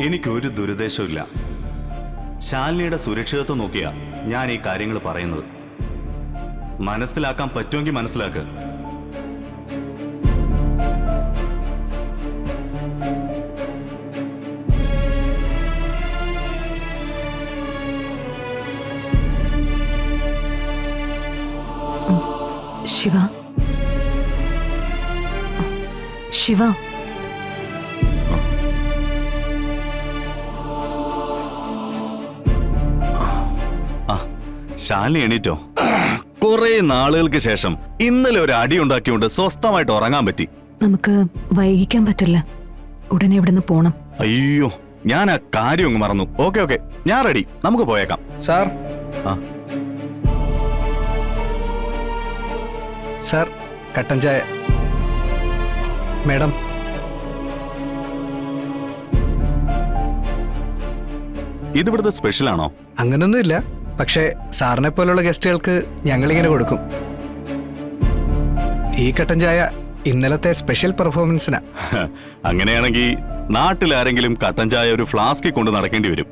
എനിക്കൊരു ദുരുദ്ദേശമില്ല. ശാലിനിയുടെ സുരക്ഷിതത്വം നോക്കിയാ ഞാൻ ഈ കാര്യങ്ങൾ പറയുന്നത്. മനസ്സിലാക്കാൻ പറ്റുമെങ്കിൽ മനസ്സിലാക്ക്. ശിവ, ശിവ, ശാലിനി എണീറ്റോ? കുറെ നാളുകൾക്ക് ശേഷം ഇന്നലെ ഒരു അടി ഉണ്ടാക്കിയോണ്ട് സ്വസ്ഥമായിട്ട് ഉറങ്ങാൻ പറ്റി. നമുക്ക് വൈകിക്കാൻ പറ്റില്ല. ഉടനെ ഇവിടുന്ന് പോണം. അയ്യോ, ഞാൻ ആ കാര്യം അങ്ങ് മറന്നു. ഓക്കെ ഓക്കെ, ഞാൻ റെഡി. നമുക്ക് പോയേക്കാം. സാർ, സാർ, കട്ടൻ ചായ. മേഡം, ഇതിവിടുത്തെ സ്പെഷ്യൽ ആണോ? അങ്ങനൊന്നുമില്ല. പക്ഷേ സാറിനെ പോലുള്ള ഗസ്റ്റുകൾക്ക് ഞങ്ങളിങ്ങനെ കൊടുക്കും. ഈ കട്ടൻ ചായ ഇന്നലത്തെ സ്പെഷ്യൽ പെർഫോമൻസിനാ. അങ്ങനെയാണെങ്കിൽ നാട്ടിലാരെങ്കിലും കട്ടൻ ചായ ഒരു ഫ്ലാസ്കിൽ കൊണ്ട് നടക്കേണ്ടി വരും.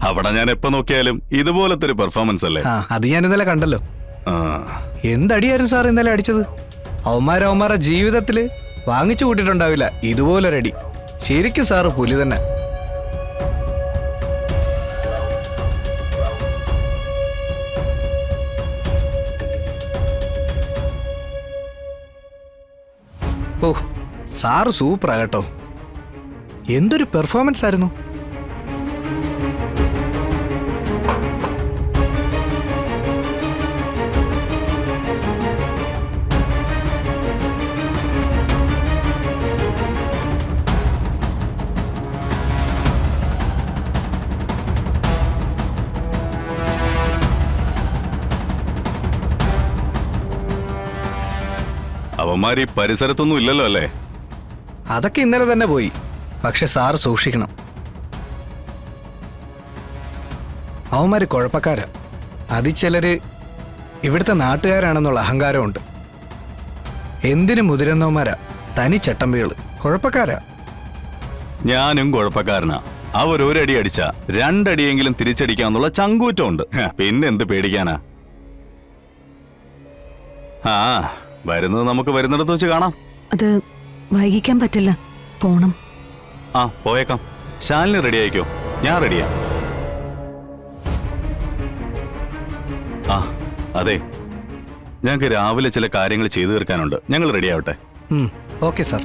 അവിടെ ഞാൻ എപ്പോ നോക്കിയാലും ഇതുപോലത്തെ ഒരു പെർഫോമൻസ് അല്ലേ? അത് ഞാൻ ഇന്നലെ കണ്ടല്ലോ. എന്തടിയായിരുന്നു സാർ ഇന്നലെ അടിച്ചത്? അവന്മാരെ ജീവിതത്തില് വാങ്ങിച്ചു കൂട്ടിയിട്ടുണ്ടാവില്ല ഇതുപോലൊരടി. ശരിക്കും സാറ് പുലി തന്നെ. ഓ, സാറ് സൂപ്പറാ കേട്ടോ. എന്തൊരു പെർഫോമൻസ് ആയിരുന്നു. അവന്മാര് ഈ പരിസരത്തൊന്നും ഇല്ലല്ലോ അല്ലേ? അതൊക്കെ ഇന്നലെ തന്നെ പോയി. പക്ഷെ സാറ് സൂക്ഷിക്കണം. അവന്മാര് കുഴപ്പക്കാരാ. അതിൽ ചിലര് ഇവിടുത്തെ നാട്ടുകാരാണെന്നുള്ള അഹങ്കാരമുണ്ട്. എന്തിനു മുതിരുന്നവന്മാരാ, തനി ചട്ടമ്പികള്, കുഴപ്പക്കാരാ. ഞാനും കുഴപ്പക്കാരനാ. അവരൊരടി അടിച്ച രണ്ടടിയെങ്കിലും തിരിച്ചടിക്കാന്നുള്ള ചങ്കൂറ്റമുണ്ട്. പിന്നെന്ത് പേടിക്കാനാ? ആ, വരുന്നത് നമുക്ക് വരുന്നിടത്ത് വെച്ച് കാണാം. അത് വൈകിക്കാൻ പറ്റില്ല. പോണം. ആ, പോയേക്കാം. ശാലിനി റെഡി ആയിക്കോ, ഞാൻ റെഡിയാ. ആ അതെ, ഞങ്ങൾക്ക് രാവിലെ ചില കാര്യങ്ങൾ ചെയ്തു തീർക്കാനുണ്ട്. ഞങ്ങൾ റെഡി ആവട്ടെ. Okay sir.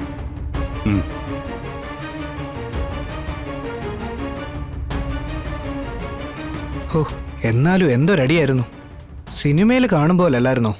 ഓ, എന്നാലും എന്തൊരടിയായിരുന്നു. സിനിമയിൽ കാണുമ്പോലല്ലായിരുന്നോ?